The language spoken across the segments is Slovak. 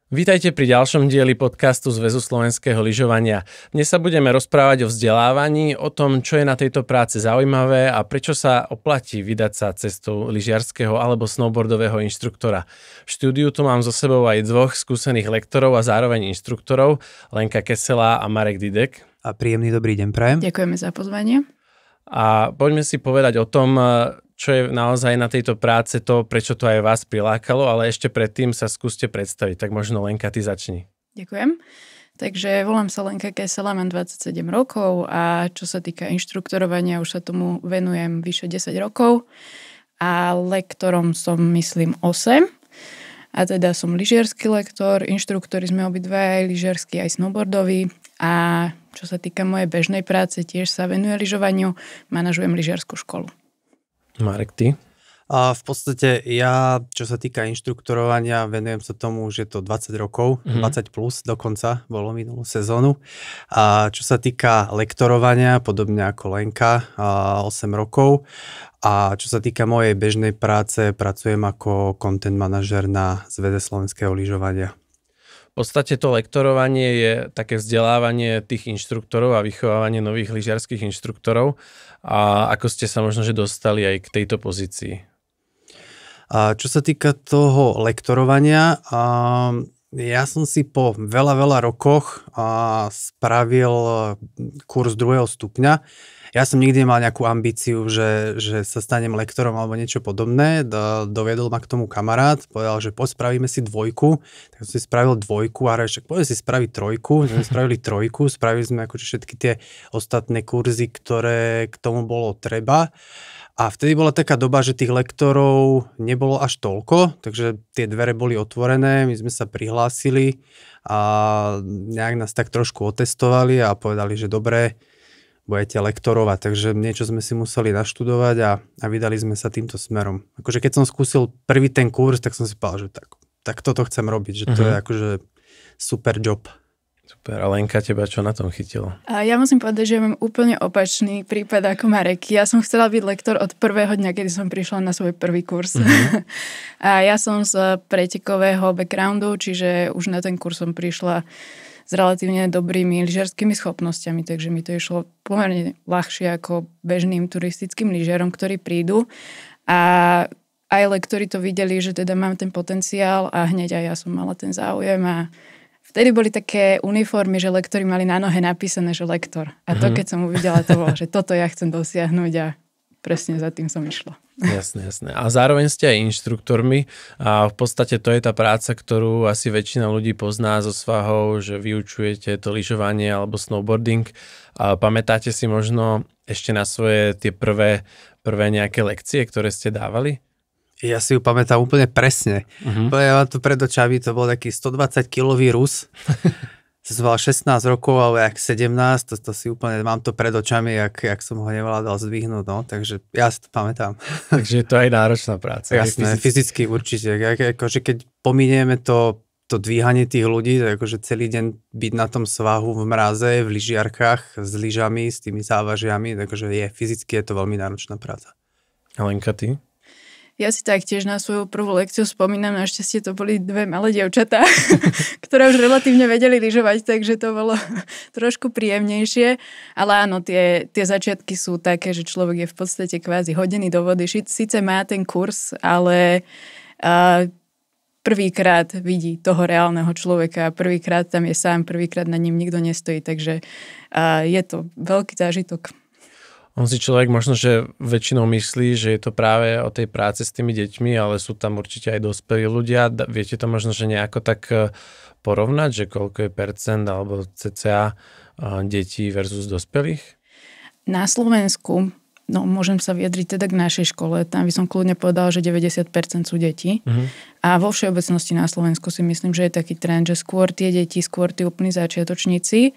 Vítajte pri ďalšom dieli podcastu Zväzu slovenského lyžovania. Dnes sa budeme rozprávať o vzdelávaní, o tom, čo je na tejto práci zaujímavé a prečo sa oplatí vydať sa cestou lyžiarskeho alebo snowboardového inštruktora. V štúdiu tu mám so sebou aj dvoch skúsených lektorov a zároveň inštruktorov, Lenka Keselá a Marek Didek. A príjemný dobrý deň prajem. Ďakujeme za pozvanie. A poďme si povedať o tom, čo je naozaj na tejto práce to, prečo to aj vás prilákalo, ale ešte predtým sa skúste predstaviť. Tak možno Lenka, ty začni. Ďakujem. Takže volám sa Lenka Keselá, mám 27 rokov a čo sa týka inštruktorovania, už sa tomu venujem vyše 10 rokov a lektorom som myslím 8. A teda som lyžiarsky lektor, inštruktori sme obidva aj lyžiarsky, aj snowboardový. A čo sa týka mojej bežnej práce, tiež sa venuje lyžovaniu, manažujem lyžiarsku školu. Marek, ty? A v podstate ja, čo sa týka inštruktorovania, venujem sa tomu, že je to 20 rokov, 20 plus dokonca, bolo minulú sezónu. A čo sa týka lektorovania, podobne ako Lenka, 8 rokov. A čo sa týka mojej bežnej práce, pracujem ako content manažer na Zväze slovenského lyžovania. V podstate to lektorovanie je také vzdelávanie tých inštruktorov a vychovávanie nových lyžiarskych inštruktorov. A ako ste sa možno že dostali aj k tejto pozícii? A čo sa týka toho lektorovania, ja som si po veľa rokoch spravil kurz 2. stupňa. Ja som nikdy nemal nejakú ambíciu, že sa stanem lektorom alebo niečo podobné. Doviedol ma k tomu kamarát, povedal, že poď spravíme si 2. Tak som si spravil 2 a však poďme si spraviť 3. My sme spravili 3, spravili sme akože všetky tie ostatné kurzy, ktoré k tomu bolo treba. A vtedy bola taká doba, že tých lektorov nebolo až toľko, takže tie dvere boli otvorené, my sme sa prihlásili a nejak nás tak trošku otestovali a povedali, že dobre, budete lektorovať, takže niečo sme si museli naštudovať a vydali sme sa týmto smerom. Akože keď som skúsil prvý ten kurz, tak som si povedal, že tak toto chcem robiť, že to je akože super job. Super, a Lenka, teba čo na tom chytilo? A ja musím povedať, že mám úplne opačný prípad ako Marek. Ja som chcela byť lektor od prvého dňa, kedy som prišla na svoj prvý kurz. A ja som z pretekového backgroundu, čiže už na ten kurz som prišla s relatívne dobrými lyžiarskými schopnosťami, takže mi to išlo pomerne ľahšie ako bežným turistickým lyžiarom, ktorí prídu. A aj lektori to videli, že teda mám ten potenciál a hneď aj ja som mala ten záujem a vtedy boli také uniformy, že lektori mali na nohe napísané, že lektor. A to, keď som uvidela, to bolo, že toto ja chcem dosiahnuť a presne za tým som išla. Jasné. A zároveň ste aj inštruktormi a v podstate to je tá práca, ktorú asi väčšina ľudí pozná zo svahov, že vyučujete to lyžovanie alebo snowboarding. A pamätáte si možno ešte na svoje tie prvé nejaké lekcie, ktoré ste dávali? Ja si ju pamätám úplne presne. Ja mám tu pred očami, to bol taký 120-kilový Rus. Som mal 16 rokov, alebo jak 17, to si úplne, mám to pred očami, jak som ho nevládal zdvihnúť, no, takže ja si to pamätám. Takže je to aj náročná práca. Jasné, fyzicky určite. Akože keď pominieme to dvíhanie tých ľudí, tak akože celý deň byť na tom svahu v mraze, v lyžiarkách, s lyžami, s tými závažiami, takže fyzicky je to veľmi náročná práca. Lenka, ty? Ja si taktiež na svoju prvú lekciu spomínam, našťastie to boli 2 malé dievčatá, ktoré už relatívne vedeli lyžovať, takže to bolo trošku príjemnejšie. Ale áno, tie začiatky sú také, že človek je v podstate kvázi hodený do vody. Síce má ten kurz, ale prvýkrát vidí toho reálneho človeka, prvýkrát tam je sám, prvýkrát na ním nikto nestojí, takže je to veľký zážitok. On si človek možno, že väčšinou myslí, že je to práve o tej práce s tými deťmi, ale sú tam určite aj dospelí ľudia. Viete to možno, že nejako tak porovnať, že koľko je percent alebo cca detí versus dospelých? Na Slovensku, môžem sa vyjadriť teda k našej škole, tam by som kľudne povedala, že 90% sú deti. A vo všeobecnosti na Slovensku si myslím, že je taký trend, že skôr tie deti, skôr tí úplní začiatočníci.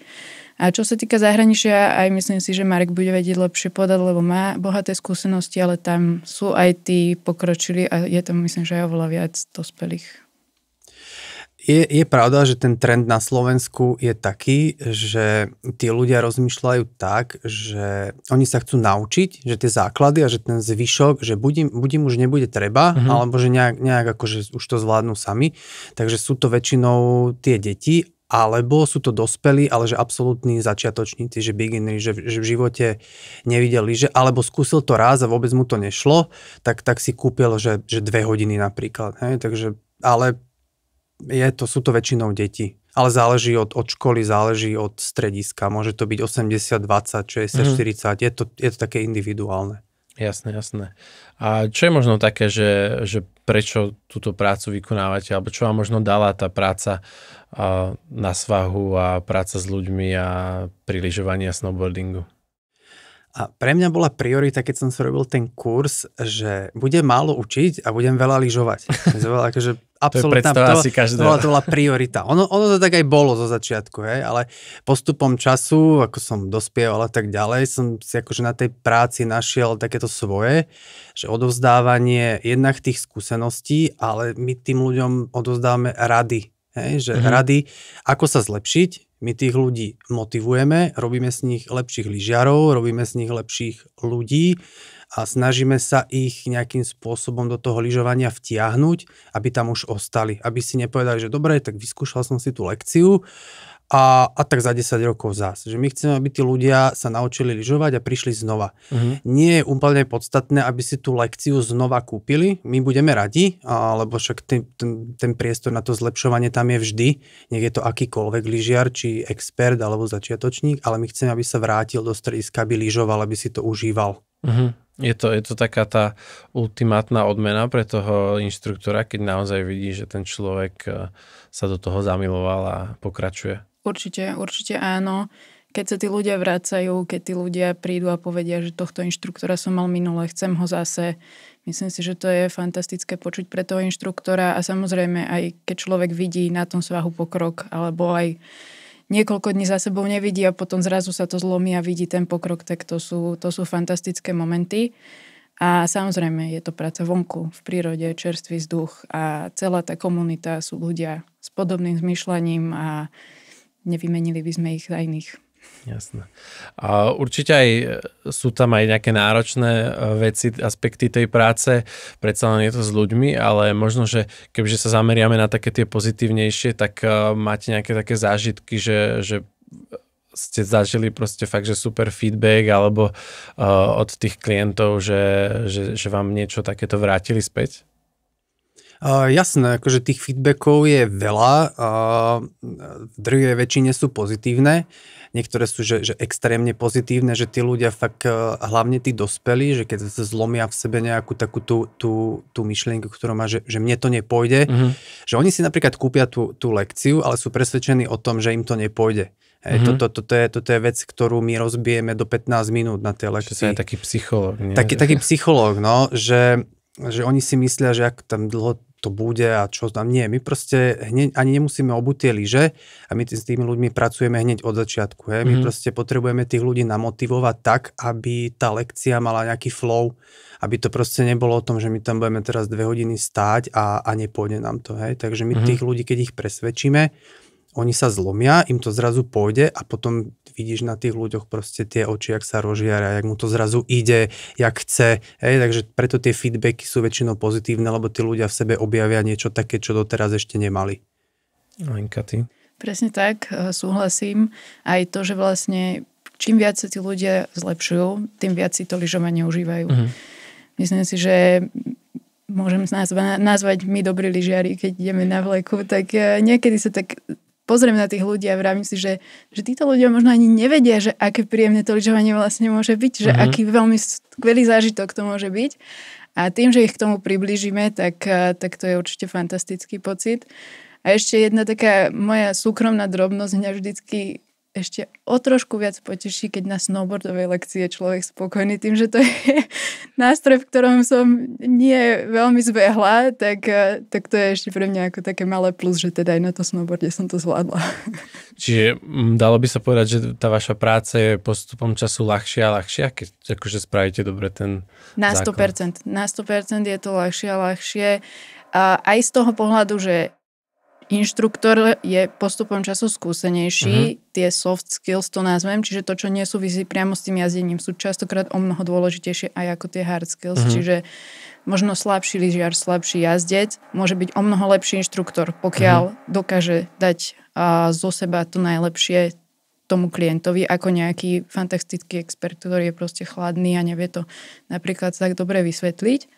A čo sa týka zahraničia, aj myslím si, že Marek bude vedieť lepšie povedať, lebo má bohaté skúsenosti, ale tam sú aj tí pokročili a je tam myslím, že aj oveľa viac dospelých. Je pravda, že ten trend na Slovensku je taký, že tí ľudia rozmýšľajú tak, že oni sa chcú naučiť, že tie základy a že ten zvyšok, že buď im už nebude treba, alebo že nejak akože už to zvládnu sami. Takže sú to väčšinou tie deti, alebo sú to dospelí, ale že absolútni začiatočníci, že beginnery, že v živote nevidel lyže, alebo skúsil to raz a vôbec mu to nešlo, tak si kúpil, že 2 hodiny napríklad. Hej? Takže, ale sú to väčšinou deti. Ale záleží od školy, záleží od strediska. Môže to byť 80, 20, 60, 40. Je to také individuálne. Jasné. A čo je možno také, že prečo túto prácu vykonávate, alebo čo vám možno dala tá práca na svahu a práca s ľuďmi a pri lyžovaní a snowboardingu? A pre mňa bola priorita, keď som si robil ten kurz, že budem málo učiť a budem veľa lyžovať. Akože absolútna, to bola priorita. Ono to tak aj bolo zo začiatku, hej, ale postupom času, ako som dospieval a tak ďalej, som si akože na tej práci našiel takéto svoje, že odovzdávanie jednak tých skúseností, ale my tým ľuďom odovzdávame rady, hej, že rady, ako sa zlepšiť. My tých ľudí motivujeme, robíme z nich lepších lyžiarov, robíme z nich lepších ľudí a snažíme sa ich nejakým spôsobom do toho lyžovania vtiahnuť, aby tam už ostali. Aby si nepovedali, že dobre, tak vyskúšal som si tú lekciu a tak za 10 rokov zás. Že my chceme, aby tí ľudia sa naučili lyžovať a prišli znova. Nie je úplne podstatné, aby si tú lekciu znova kúpili. My budeme radi, lebo však ten priestor na to zlepšovanie tam je vždy. Nech je to akýkoľvek lyžiar, či expert alebo začiatočník, ale my chceme, aby sa vrátil do strediska, aby lyžoval, aby si to užíval. Je to taká tá ultimátna odmena pre toho inštruktora, keď naozaj vidí, že ten človek sa do toho zamiloval a pokračuje. Určite áno. Keď sa tí ľudia vracajú, keď tí ľudia prídu a povedia, že tohto inštruktora som mal minule, chcem ho zase. Myslím si, že to je fantastické počuť pre toho inštruktora a samozrejme aj keď človek vidí na tom svahu pokrok alebo aj niekoľko dní za sebou nevidí a potom zrazu sa to zlomí a vidí ten pokrok, tak to sú fantastické momenty. A samozrejme je to práca vonku, v prírode, čerstvý vzduch a celá tá komunita sú ľudia s podobným zmýšľaním a nevymenili by sme ich za iných. Jasné. A určite aj sú tam aj nejaké náročné veci, aspekty tej práce, predsa len je to s ľuďmi, ale možno, že kebyže sa zameriame na také tie pozitívnejšie, tak máte nejaké také zážitky, že ste zažili proste fakt, že super feedback alebo od tých klientov, že vám niečo takéto vrátili späť? Jasné, akože tých feedbackov je veľa, v drvivej väčšine sú pozitívne, niektoré sú že extrémne pozitívne, že tí ľudia fakt, hlavne tí dospelí, že keď sa zlomia v sebe nejakú takú tú myšlienku, ktorú má, že mne to nepôjde, že oni si napríklad kúpia tú lekciu, ale sú presvedčení o tom, že im to nepôjde. Toto je vec, ktorú my rozbijeme do 15 minút na tej lekcii. Že sa je taký psychológ. Taký psychológ, no, že oni si myslia, že ak tam dlho to bude a čo tam nie. My proste hneď ani nemusíme obuť tie lyže a my s tými ľuďmi pracujeme hneď od začiatku. My proste potrebujeme tých ľudí namotivovať tak, aby tá lekcia mala nejaký flow, aby to proste nebolo o tom, že my tam budeme teraz 2 hodiny stáť a nepôjde nám to. Takže my tých ľudí, keď ich presvedčíme, oni sa zlomia, im to zrazu pôjde a potom vidíš na tých ľuďoch proste tie oči, jak sa rozžiaria, jak mu to zrazu ide, jak chce. Takže preto tie feedbacky sú väčšinou pozitívne, lebo tí ľudia v sebe objavia niečo také, čo doteraz ešte nemali. Lenka, ty? Presne tak, súhlasím. Aj to, že vlastne čím viac sa tí ľudia zlepšujú, tým viac si to lyžovanie užívajú. Myslím si, že môžem nazvať my dobrí lyžiari, keď ideme na vleku, tak niekedy sa tak pozriem na tých ľudí a vravím si, že títo ľudia možno ani nevedia, že aké príjemné to lyžovanie vlastne môže byť, že aký veľmi skvelý zážitok to môže byť. A tým, že ich k tomu priblížime, tak to je určite fantastický pocit. A ešte jedna taká moja súkromná drobnosť mňa vždycky ešte o trošku viac poteší, keď na snowboardovej lekcii je človek spokojný tým, že to je nástroj, v ktorom som nie veľmi zbehla, tak to je ešte pre mňa ako také malé plus, že teda aj na to snowboarde som to zvládla. Čiže dalo by sa povedať, že tá vaša práca je postupom času ľahšia a ľahšia, keď akože spravíte dobre ten na 100%. Na 100% je to ľahšie a ľahšie. A aj z toho pohľadu, že inštruktor je postupom času skúsenejší, tie soft skills to nazvem, čiže to, čo nesúvisí priamo s tým jazdením, sú častokrát o mnoho dôležitejšie aj ako tie hard skills, čiže možno slabší lyžiar, slabší jazdec môže byť o mnoho lepší inštruktor, pokiaľ dokáže dať zo seba to najlepšie tomu klientovi, ako nejaký fantastický expert, ktorý je proste chladný a nevie to napríklad tak dobre vysvetliť.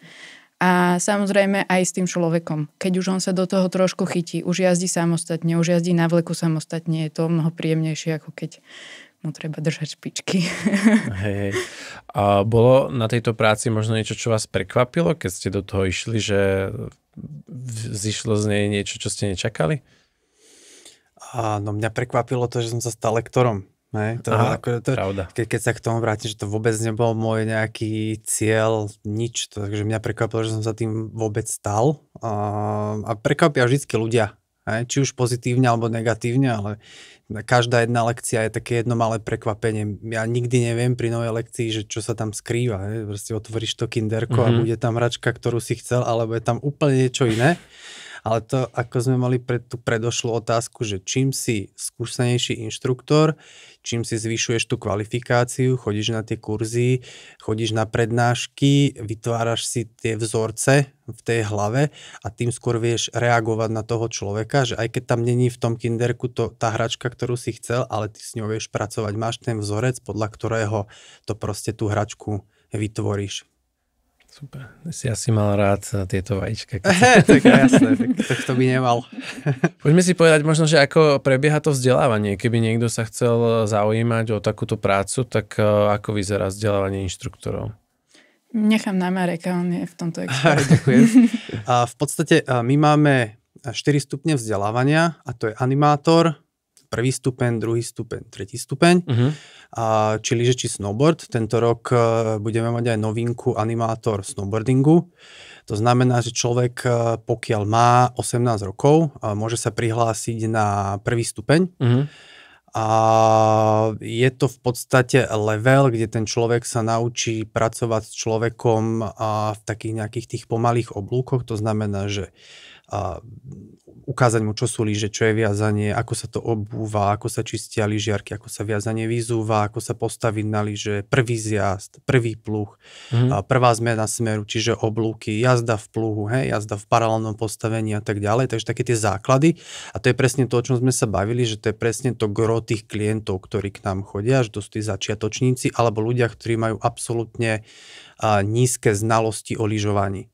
A samozrejme aj s tým človekom. Keď už on sa do toho trošku chytí, už jazdí samostatne, už jazdí na vleku samostatne, je to mnoho príjemnejšie, ako keď mu treba držať špičky. Hej. A bolo na tejto práci možno niečo, čo vás prekvapilo, keď ste do toho išli, že zišlo z nej niečo, čo ste nečakali? No mňa prekvapilo to, že som sa stal lektorom. Pravda. Keď sa k tomu vrátim, že to vôbec nebol môj nejaký cieľ, nič. Takže mňa prekvapilo, že som sa tým vôbec stal. A prekvapia vždy ľudia. Či už pozitívne alebo negatívne, ale každá jedna lekcia je také jedno malé prekvapenie. Ja nikdy neviem pri novej lekcii, že čo sa tam skrýva. Proste otvoríš to kinderko a bude tam hračka, ktorú si chcel, alebo je tam úplne niečo iné. Ale to, ako sme mali tú predošlú otázku, že čím si skúsenejší inštruktor, čím si zvyšuješ tú kvalifikáciu, chodíš na tie kurzy, chodíš na prednášky, vytváraš si tie vzorce v tej hlave a tým skôr vieš reagovať na toho človeka, že aj keď tam není v tom kinderku tá hračka, ktorú si chcel, ale ty s ňou vieš pracovať. Máš ten vzorec, podľa ktorého to proste tú hračku vytvoríš. Super. Si asi mal rád tieto vajíčka. Tak jasné, tak to by nemal. Poďme si povedať možno, že ako prebieha to vzdelávanie. Keby niekto sa chcel zaujímať o takúto prácu, tak ako vyzerá vzdelávanie inštruktorov? Nechám na Mareka, on je v tomto expert. Ďakujem. V podstate my máme 4 stupne vzdelávania a to je animátor, 1. stupeň, 2. stupeň, 3. stupeň. Či lyže, či snowboard. Tento rok budeme mať aj novinku animátor snowboardingu. To znamená, že človek, pokiaľ má 18 rokov, môže sa prihlásiť na 1. stupeň. A je to v podstate level, kde ten človek sa naučí pracovať s človekom v takých nejakých tých pomalých oblúkoch. To znamená, že ukázať mu, čo sú lyže, čo je viazanie, ako sa to obúva, ako sa čistia lyžiarky, ako sa viazanie vyzúva, ako sa postaviť na lyže, prvý zjazd, prvý pluh, prvá zmena smeru, čiže oblúky, jazda v pluhu, jazda v paralelnom postavení a tak ďalej. Takže také tie základy. A to je presne to, o čom sme sa bavili, že to je presne to gro tých klientov, ktorí k nám chodia, že to sú tí začiatočníci alebo ľudia, ktorí majú absolútne nízke znalosti o lyžovaní.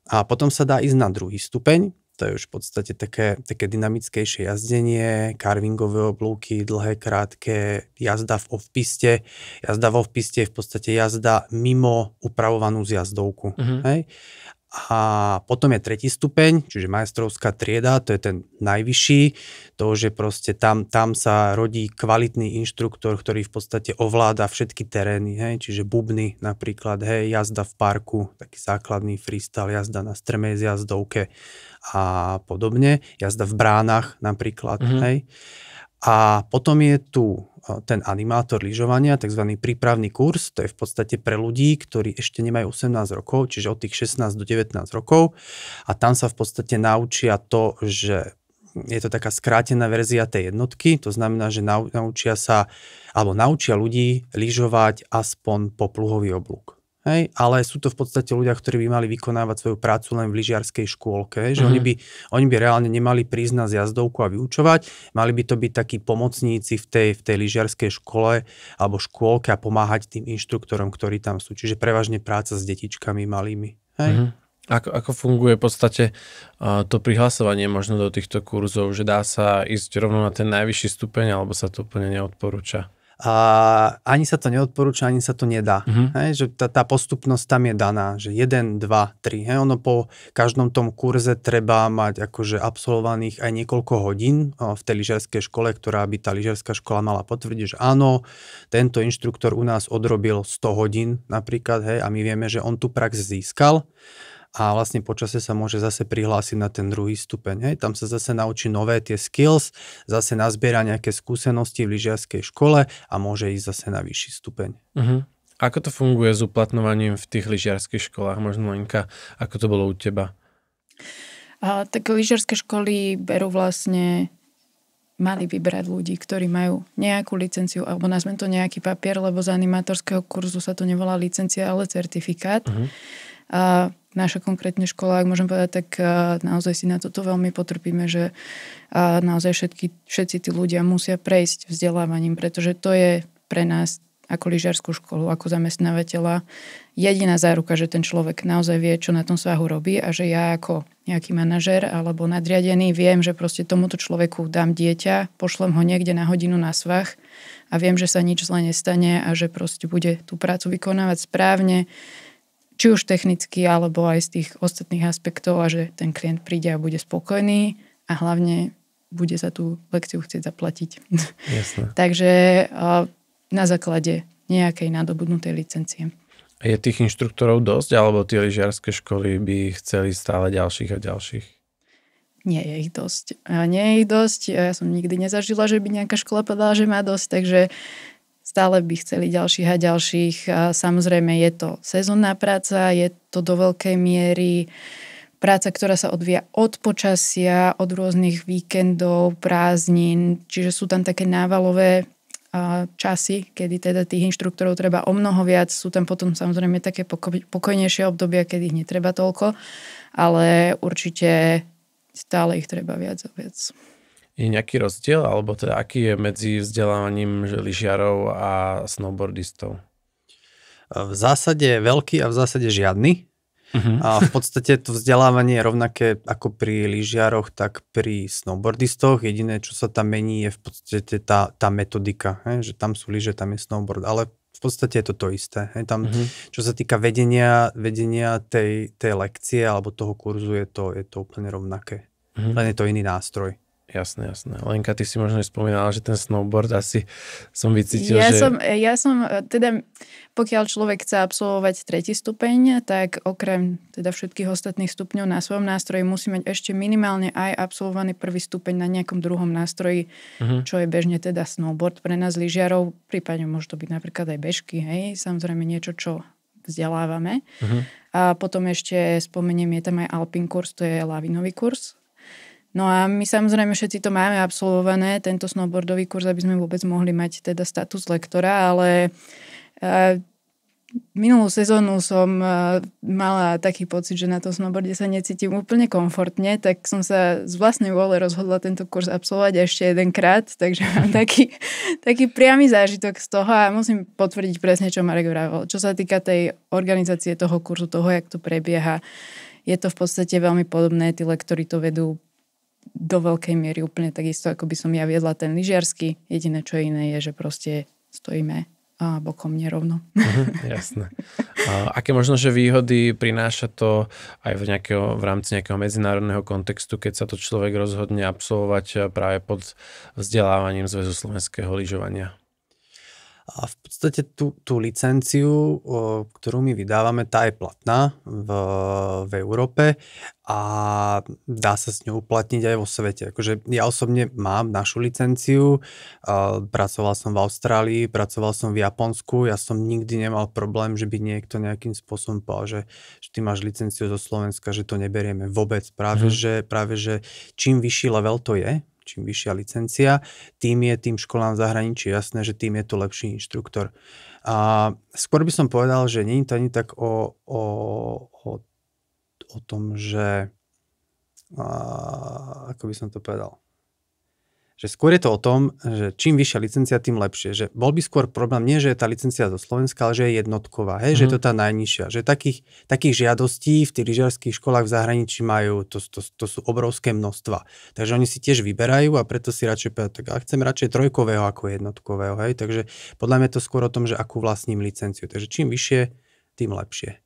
A potom sa dá ísť na 2. stupeň. To je už v podstate také dynamickejšie jazdenie, carvingové oblúky, dlhé, krátke, jazda v off-piste. Jazda v off-piste je v podstate jazda mimo upravovanú zjazdovku. Hej? A potom je 3. stupeň, čiže majstrovská trieda, to je ten najvyšší. To, že proste tam sa rodí kvalitný inštruktor, ktorý v podstate ovláda všetky terény, hej? Čiže bubny napríklad, jazda v parku, taký základný freestyle, jazda na strmej zjazdovke a podobne. Jazda v bránach napríklad, hej. A potom je tu ten animátor lyžovania, tzv. Prípravný kurz. To je v podstate pre ľudí, ktorí ešte nemajú 18 rokov, čiže od tých 16 do 19 rokov. A tam sa v podstate naučia to, že je to taká skrátená verzia tej jednotky. To znamená, že naučia ľudí lyžovať aspoň po pluhový oblúk. Hej, ale sú to v podstate ľudia, ktorí by mali vykonávať svoju prácu len v lyžiarskej škôlke. Že oni by reálne nemali prísť na zjazdovku a vyučovať. Mali by to byť takí pomocníci v tej lyžiarskej škole alebo škôlke a pomáhať tým inštruktorom, ktorí tam sú. Čiže prevažne práca s detičkami malými. Hej? Ako funguje v podstate to prihlasovanie možno do týchto kurzov? Že dá sa ísť rovno na ten najvyšší stupeň alebo sa to úplne neodporúča? Ani sa to neodporúča, ani sa to nedá. Hej, že tá postupnosť tam je daná, že 1, 2, 3. Hej, ono po každom tom kurze treba mať akože absolvovaných aj niekoľko hodín v tej lyžiarskej škole, ktorá by tá lyžiarská škola mala potvrdiť, že áno, tento inštruktor u nás odrobil 100 hodín napríklad, hej, a my vieme, že on tú prax získal. A vlastne počasie sa môže zase prihlásiť na ten 2. stupeň. Hej. Tam sa zase naučí nové tie skills, zase nazbiera nejaké skúsenosti v lyžiarskej škole a môže ísť zase na vyšší stupeň. Ako to funguje s uplatňovaním v tých lyžiarských školách? Možno, Monika, ako to bolo u teba? Tak lyžiarske školy berú vlastne, mali vybrať ľudí, ktorí majú nejakú licenciu, alebo nazvem to nejaký papier, lebo z animátorského kurzu sa to nevolá licencia, ale certifikát. A naša konkrétne škola, ak môžem povedať, tak naozaj si na toto veľmi potrpíme, že naozaj všetci tí ľudia musia prejsť vzdelávaním, pretože to je pre nás ako lyžiarsku školu, ako zamestnávateľa jediná záruka, že ten človek naozaj vie, čo na tom svahu robí a že ja ako nejaký manažér alebo nadriadený viem, že proste tomuto človeku dám dieťa, pošlem ho niekde na hodinu na svah a viem, že sa nič zle nestane a že proste bude tú prácu vykonávať správne, či už technicky, alebo aj z tých ostatných aspektov a že ten klient príde a bude spokojný a hlavne bude za tú lekciu chcieť zaplatiť. Jasné. Takže na základe nejakej nadobudnutej licencie. Je tých inštruktorov dosť, alebo tie lyžiarske školy by chceli stále ďalších a ďalších? Nie je ich dosť. Ja som nikdy nezažila, že by nejaká škola povedala, že má dosť, takže stále by chceli ďalších a ďalších. A samozrejme je to sezónna práca, je to do veľkej miery práca, ktorá sa odvíja od počasia, od rôznych víkendov, prázdnin, čiže sú tam také návalové časy, kedy teda tých inštruktorov treba o mnoho viac. Sú tam potom samozrejme také pokojnejšie obdobia, kedy ich netreba toľko, ale určite stále ich treba viac a viac. Je nejaký rozdiel, alebo teda aký je medzi vzdelávaním lyžiarov a snowboardistov? V zásade veľký a v zásade žiadny. A v podstate to vzdelávanie je rovnaké ako pri lyžiaroch, tak pri snowboardistoch. Jediné, čo sa tam mení, je v podstate tá metodika. Že tam sú lyže, tam je snowboard. Ale v podstate je to isté. Tam, čo sa týka vedenia tej lekcie alebo toho kurzu, je to úplne rovnaké. Len je to iný nástroj. Jasné. Lenka, ty si možno spomínala, že ten snowboard asi som vycítil, Ja som, teda pokiaľ človek chce absolvovať 3. stupeň, tak okrem teda všetkých ostatných stupňov na svojom nástroji musí mať ešte minimálne aj absolvovaný 1. stupeň na nejakom druhom nástroji, čo je bežne teda snowboard pre nás lyžiarov, prípadne môže to byť napríklad aj bežky, hej, samozrejme niečo, čo vzdelávame. A potom ešte spomeniem, je tam aj Alpin kurz, to je lavinový kurz. No a my samozrejme všetci to máme absolvované, tento snowboardový kurz, aby sme vôbec mohli mať teda status lektora, ale minulú sezónu som mala taký pocit, že na tom snowboarde sa necítim úplne komfortne, tak som sa z vlastnej vôle rozhodla tento kurz absolvovať ešte jedenkrát, takže mám taký priamy zážitok z toho a musím potvrdiť presne, čo Marek vravel. Čo sa týka tej organizácie toho kurzu, toho, jak to prebieha, je to v podstate veľmi podobné, tí lektori to vedú do veľkej miery úplne takisto, ako by som ja viedla ten lyžiarsky. Jediné, čo iné je, že proste stojíme bokom nerovno. Jasné. Aké možno, že výhody prináša to aj v rámci nejakého medzinárodného kontextu, keď sa to človek rozhodne absolvovať práve pod vzdelávaním Zväzu slovenského lyžovania? A v podstate tú licenciu, ktorú my vydávame, tá je platná v Európe a dá sa s ňou uplatniť aj vo svete. Akože ja osobne mám našu licenciu, pracoval som v Austrálii, pracoval som v Japonsku, ja som nikdy nemal problém, že by niekto nejakým spôsobom povedal, že ty máš licenciu zo Slovenska, že to neberieme vôbec. Práve že čím vyšší level to je, čím vyššia licencia, tým je tým školám v zahraničí jasné, že tým je to lepší inštruktor. A skôr by som povedal, že nie je to ani tak o tom, že ako by som to povedal, že skôr je to o tom, že čím vyššia licencia, tým lepšie. Že bol by skôr problém, nie že je tá licencia zo Slovenska, ale že je jednotková, že je to tá najnižšia. Že takých žiadostí v tých lyžiarskych školách v zahraničí majú, to sú obrovské množstva. Takže oni si tiež vyberajú a preto si radšej povedať, tak ja chcem radšej trojkového ako jednotkového. Takže podľa mňa je to skôr o tom, že akú vlastním licenciu. Takže čím vyššie, tým lepšie.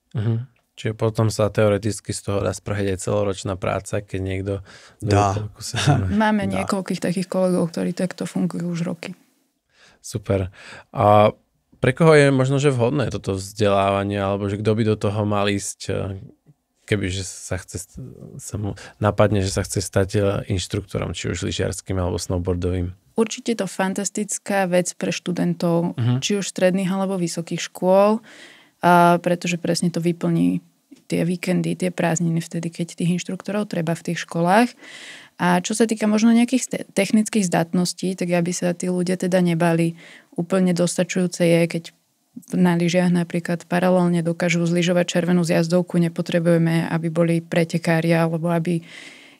Čiže potom sa teoreticky z toho dá spraviť aj celoročná práca, keď niekto... Máme niekoľkých takých kolegov, ktorí takto fungujú už roky. Super. A pre koho je možno, že vhodné toto vzdelávanie, alebo že kto by do toho mal ísť, kebyže sa mu napadne, že sa chce stať inštruktorom, či už lyžiarským alebo snowboardovým? Určite to fantastická vec pre študentov, či už stredných alebo vysokých škôl, pretože presne to vyplní tie víkendy, tie prázdniny, vtedy, keď tých inštruktorov treba v tých školách. A čo sa týka možno nejakých technických zdatností, tak aby sa tí ľudia teda nebali, úplne dostačujúce je, keď na lyžiach napríklad paralelne dokážu zlyžovať červenú zjazdovku, nepotrebujeme, aby boli pretekári alebo aby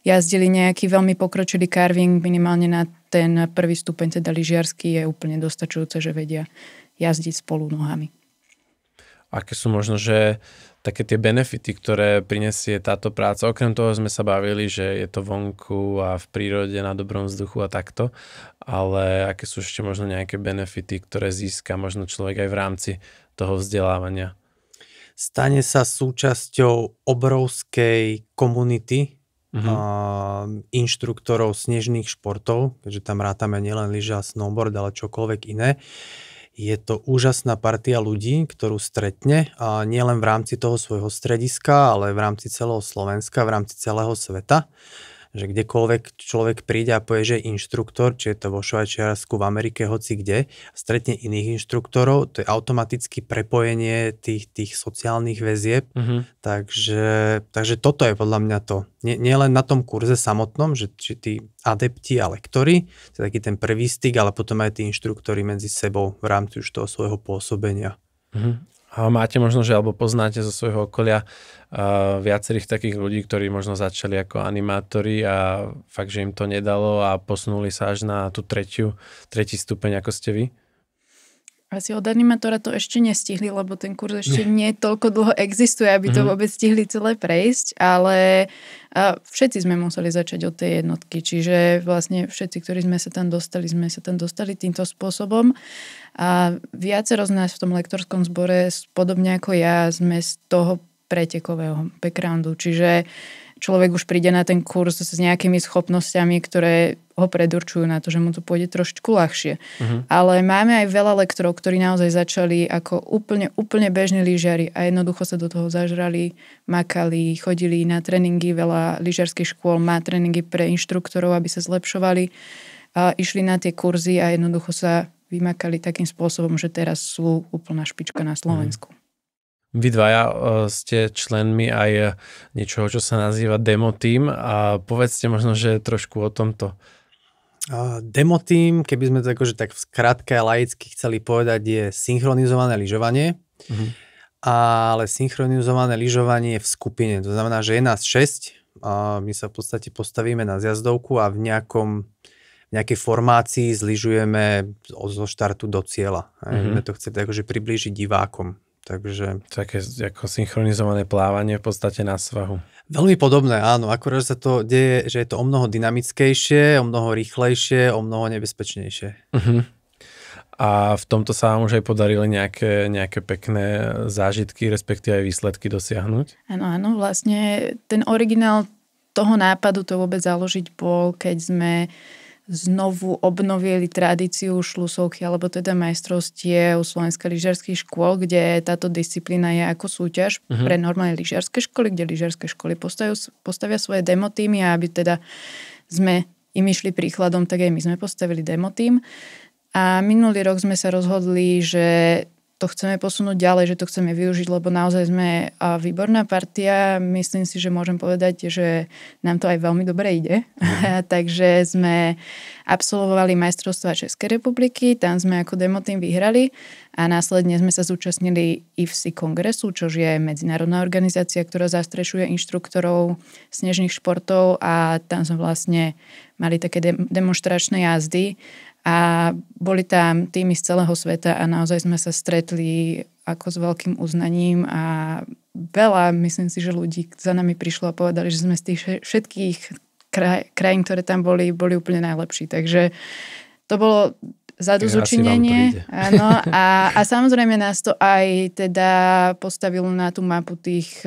jazdili nejaký veľmi pokročilý carving, minimálne na ten prvý stupeň, teda lyžiarsky, je úplne dostačujúce, že vedia jazdiť spolu nohami. Aké sú možno, že také tie benefity, ktoré prinesie táto práca? Okrem toho sme sa bavili, že je to vonku a v prírode, na dobrom vzduchu a takto, ale aké sú ešte možno nejaké benefity, ktoré získa možno človek aj v rámci toho vzdelávania? Stane sa súčasťou obrovskej komunity inštruktorov snežných športov, keďže tam rátame nielen lyža, snowboard, ale čokoľvek iné. Je to úžasná partia ľudí, ktorú stretne a nielen v rámci toho svojho strediska, ale v rámci celého Slovenska, v rámci celého sveta. Že kdekoľvek človek príde a povie, že je inštruktor, či je to vo Švajčiarsku, v Amerike, hoci kde, stretne iných inštruktorov, to je automaticky prepojenie tých sociálnych väzieb. Takže toto je podľa mňa to. Nie len na tom kurze samotnom, že či tí adepti a lektori, to je taký ten prvý styk, ale potom aj tí inštruktori medzi sebou v rámci už toho svojho pôsobenia. A máte možno, že alebo poznáte zo svojho okolia viacerých takých ľudí, ktorí možno začali ako animátori a fakt, že im to nedalo a posunuli sa až na tú tretí stupeň, ako ste vy? Asi od animátora to ešte nestihli, lebo ten kurz ešte nie toľko dlho existuje, aby to vôbec stihli celé prejsť, ale všetci sme museli začať od tej jednotky, čiže vlastne všetci, ktorí sme sa tam dostali týmto spôsobom. A viacero z nás v tom lektorskom zbore, podobne ako ja, sme z toho pretekového backgroundu, čiže človek už príde na ten kurz s nejakými schopnosťami, ktoré ho predurčujú na to, že mu to pôjde trošičku ľahšie. Ale máme aj veľa lektorov, ktorí naozaj začali ako úplne bežní lyžiari a jednoducho sa do toho zažrali, makali, chodili na tréningy, veľa lyžiarských škôl má tréningy pre inštruktorov, aby sa zlepšovali, išli na tie kurzy a jednoducho sa vymakali takým spôsobom, že teraz sú úplná špička na Slovensku. Vy dvaja ste členmi aj niečoho, čo sa nazýva Demo Team a povedzte možno, že trošku o tomto. Demo Team, keby sme to akože tak v skratke a laicky chceli povedať, je synchronizované lyžovanie, ale synchronizované lyžovanie v skupine. To znamená, že je nás 6 a my sa v podstate postavíme na zjazdovku a v nejakej formácii zlyžujeme zo štartu do cieľa. My to chceme akože priblížiť divákom. Takže také ako synchronizované plávanie v podstate na svahu. Veľmi podobné, áno. Akorát sa to deje, že je to o mnoho dynamickejšie, o mnoho rýchlejšie, o mnoho nebezpečnejšie. A v tomto sa vám už aj podarili nejaké pekné zážitky, respektíve aj výsledky dosiahnuť? Áno, vlastne ten originál toho nápadu to vôbec založiť bol, keď sme znovu obnovili tradíciu šlusovky, alebo teda majstrovstiev slovenských lyžiarskych škôl, kde táto disciplína je ako súťaž pre normálne lyžiarske školy, kde lyžiarske školy postavia svoje demo týmy a aby teda sme im išli príkladom, tak aj my sme postavili demo tým. A minulý rok sme sa rozhodli, že to chceme posunúť ďalej, že to chceme využiť, lebo naozaj sme výborná partia. Myslím si, že môžem povedať, že nám to aj veľmi dobre ide. Takže sme absolvovali majstrovstvá Českej republiky, tam sme ako demo tým vyhrali a následne sme sa zúčastnili IFSI kongresu, čo je medzinárodná organizácia, ktorá zastrešuje inštruktorov snežných športov a tam sme vlastne mali také demonštračné jazdy. A boli tam týmy z celého sveta a naozaj sme sa stretli ako s veľkým uznaním a veľa, myslím si, že ľudí za nami prišlo a povedali, že sme z tých všetkých krajín, ktoré tam boli úplne najlepší. Takže to bolo zadozučinenie. Áno, a samozrejme nás to aj teda postavilo na tú mapu tých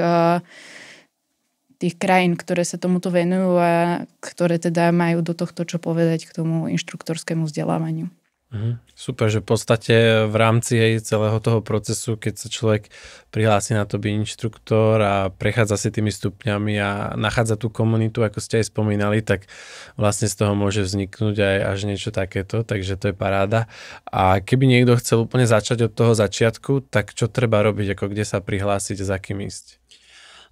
krajín, ktoré sa tomuto venujú a ktoré teda majú do tohto čo povedať k tomu inštruktorskému vzdelávaniu. Super, že v podstate v rámci celého toho procesu, keď sa človek prihlási na to byť inštruktor a prechádza si tými stupňami a nachádza tú komunitu, ako ste aj spomínali, tak vlastne z toho môže vzniknúť aj až niečo takéto, takže to je paráda. A keby niekto chcel úplne začať od toho začiatku, tak čo treba robiť, ako kde sa prihlásiť, za kým ísť?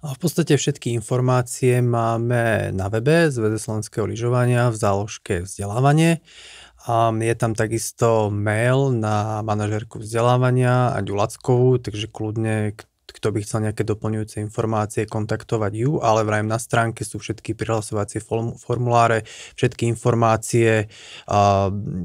A v podstate všetky informácie máme na webe Zväzu slovenského lyžovania v záložke vzdelávanie. Je tam takisto mail na manažérku vzdelávania a Ďulackovú, takže kľudne, kto by chcel nejaké doplňujúce informácie, kontaktovať ju, ale vrajím na stránke sú všetky prihlasovacie formuláre, všetky informácie,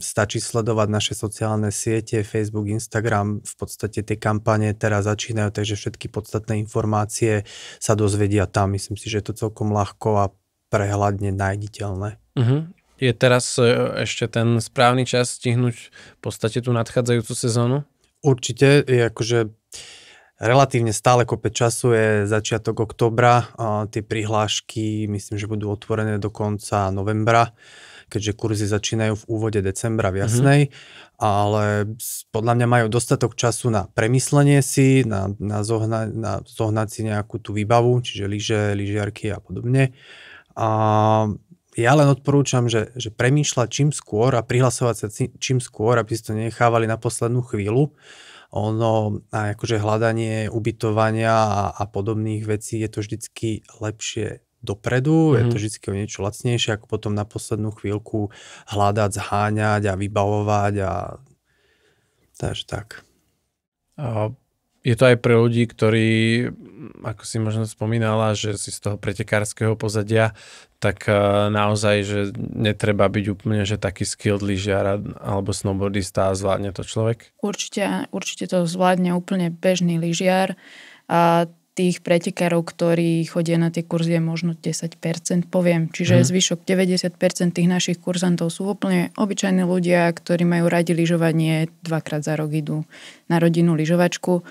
stačí sledovať naše sociálne siete, Facebook, Instagram, v podstate tie kampane teraz začínajú, takže všetky podstatné informácie sa dozvedia tam. Myslím si, že je to celkom ľahko a prehľadne nájditeľné. Je teraz ešte ten správny čas stihnúť v podstate tú nadchádzajúcu sezónu? Určite, je akože relatívne stále kope času, je začiatok októbra, tie prihlášky myslím, že budú otvorené do konca novembra, keďže kurzy začínajú v úvode decembra v Jasnej, ale podľa mňa majú dostatok času na premyslenie si, na zohnať si nejakú tú výbavu, čiže lyže, lyžiarky a podobne. Ja len odporúčam, že premýšľať čím skôr a prihlasovať sa čím skôr, aby si to nenechávali na poslednú chvíľu. Akože hľadanie ubytovania a podobných vecí je to vždycky lepšie dopredu, je to vždycky o niečo lacnejšie, ako potom na poslednú chvíľku hľadať, zháňať a vybavovať takže tak. Je to aj pre ľudí, ktorí, ako si možno spomínala, že si z toho pretekárskeho pozadia, tak naozaj, že netreba byť úplne, že taký skilled lyžiar alebo snowboardista a zvládne to človek? Určite to zvládne úplne bežný lyžiar. A tých pretekárov, ktorí chodia na tie kurzy, je možno 10%, poviem. Čiže zvyšok 90% tých našich kurzantov sú úplne obyčajní ľudia, ktorí majú radi lyžovanie, 2-krát za rok idú na rodinnú lyžovačku.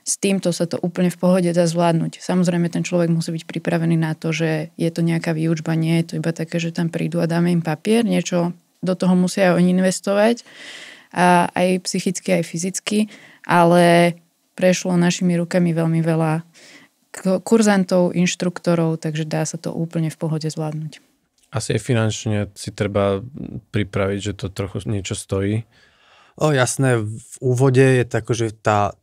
S týmto sa to úplne v pohode dá zvládnuť. Samozrejme, ten človek musí byť pripravený na to, že je to nejaká výučba, nie je to iba také, že tam prídu a dáme im papier, niečo do toho musia oni investovať, a aj psychicky, aj fyzicky, ale prešlo našimi rukami veľmi veľa kurzantov, inštruktorov, takže dá sa to úplne v pohode zvládnuť. Asi aj finančne si treba pripraviť, že to trochu niečo stojí. Jasné, v úvode je tako, že tá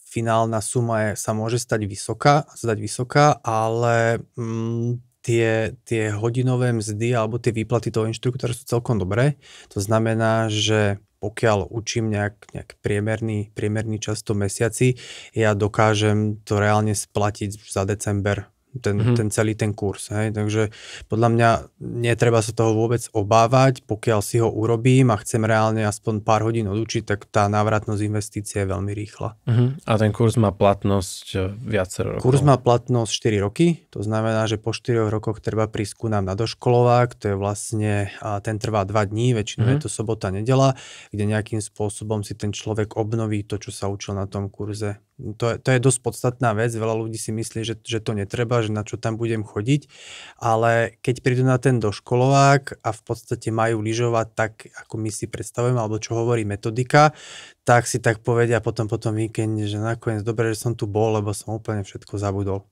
finálna suma sa môže zdať vysoká, ale tie hodinové mzdy alebo tie výplaty toho inštruktora sú celkom dobré. To znamená, že pokiaľ učím nejak priemerný čas v tom mesiaci, ja dokážem to reálne splatiť za december, ten celý ten kurz. Hej? Takže podľa mňa netreba sa toho vôbec obávať, pokiaľ si ho urobím a chcem reálne aspoň pár hodín odučiť, tak tá návratnosť investície je veľmi rýchla. A ten kurz má platnosť viacero rokov? Kurz má platnosť 4 roky, to znamená, že po 4 rokoch treba prísť ku nám na doškolovák, to je vlastne, ten trvá 2 dní, väčšinou je to sobota, nedeľa, kde nejakým spôsobom si ten človek obnoví to, čo sa učil na tom kurze. To je dosť podstatná vec, veľa ľudí si myslí, že to netreba, že na čo tam budem chodiť, ale keď prídu na ten doškolovák a v podstate majú lyžovať tak, ako my si predstavujeme, alebo čo hovorí metodika, tak si tak povedia potom víkende, že nakoniec dobre, že som tu bol, lebo som úplne všetko zabudol.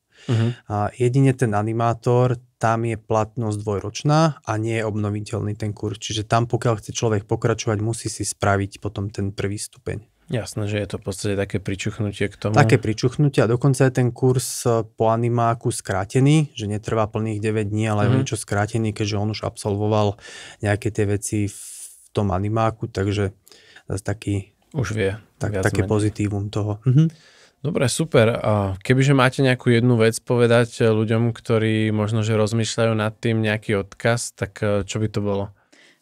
A jedine ten animátor, tam je platnosť dvojročná a nie je obnoviteľný ten kurz, čiže tam pokiaľ chce človek pokračovať, musí si spraviť potom ten prvý stupeň. Jasné, že je to v podstate také pričuchnutie k tomu. Také pričuchnutie a dokonca je ten kurz po animáku skrátený, že netrvá plných 9 dní, ale je niečo skrátený, keďže on už absolvoval nejaké tie veci v tom animáku, takže zase taký už vie. Také pozitívum toho. Dobre, super. A kebyže máte nejakú jednu vec povedať ľuďom, ktorí možno, že rozmýšľajú nad tým nejaký odkaz, tak čo by to bolo?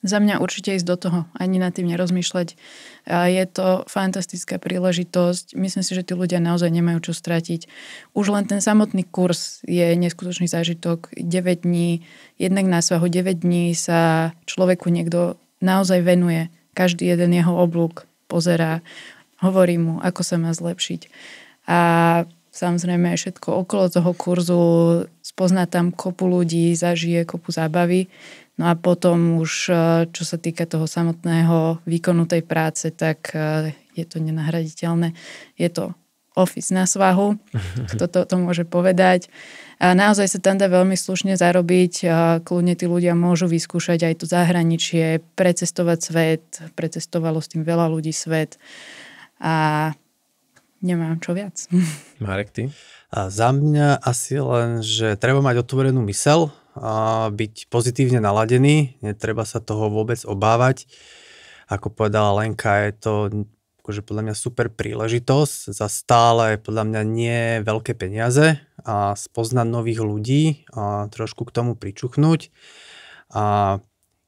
Za mňa určite ísť do toho, ani nad tým nerozmýšľať. Je to fantastická príležitosť. Myslím si, že tí ľudia naozaj nemajú čo stratiť. Už len ten samotný kurz je neskutočný zážitok. 9 dní, jednak na svahu 9 dní sa človeku niekto naozaj venuje. Každý jeden jeho oblúk pozerá, hovorí mu, ako sa má zlepšiť. A samozrejme všetko okolo toho kurzu, spozná tam kopu ľudí, zažije kopu zábavy. No a potom už, čo sa týka toho samotného výkonu tej práce, tak je to nenahraditeľné. Je to office na svahu, kto to môže povedať. A naozaj sa tam dá veľmi slušne zarobiť. Kľudne tí ľudia môžu vyskúšať aj to zahraničie, precestovať svet. Precestovalo s tým veľa ľudí svet. A nemám čo viac. Marek, ty? A za mňa asi len, že treba mať otvorenú myseľ a byť pozitívne naladený, netreba sa toho vôbec obávať. Ako povedala Lenka, je to akože podľa mňa super príležitosť za stále podľa mňa nie veľké peniaze a spoznať nových ľudí a trošku k tomu pričuchnúť. A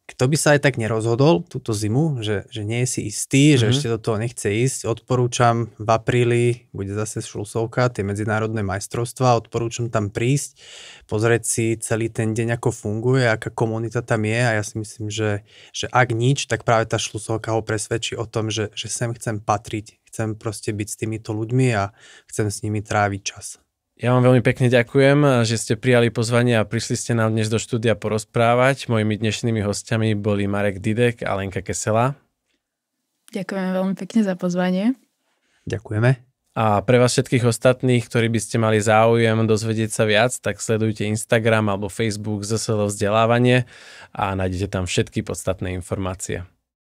kto by sa aj tak nerozhodol túto zimu, že nie je si istý, že ešte do toho nechce ísť, odporúčam v apríli, bude zase šlusovka, tie medzinárodné majstrovstvá, odporúčam tam prísť, pozrieť si celý ten deň, ako funguje, aká komunita tam je a ja si myslím, že ak nič, tak práve tá šlusovka ho presvedčí o tom, že sem chcem patriť, chcem proste byť s týmito ľuďmi a chcem s nimi tráviť čas. Ja vám veľmi pekne ďakujem, že ste prijali pozvanie a prišli ste nám dnes do štúdia porozprávať. Mojimi dnešnými hostiami boli Marek Didek a Lenka Kesela. Ďakujem veľmi pekne za pozvanie. Ďakujeme. A pre vás všetkých ostatných, ktorí by ste mali záujem dozvedieť sa viac, tak sledujte Instagram alebo Facebook ZSL Vzdelávanie a nájdete tam všetky podstatné informácie.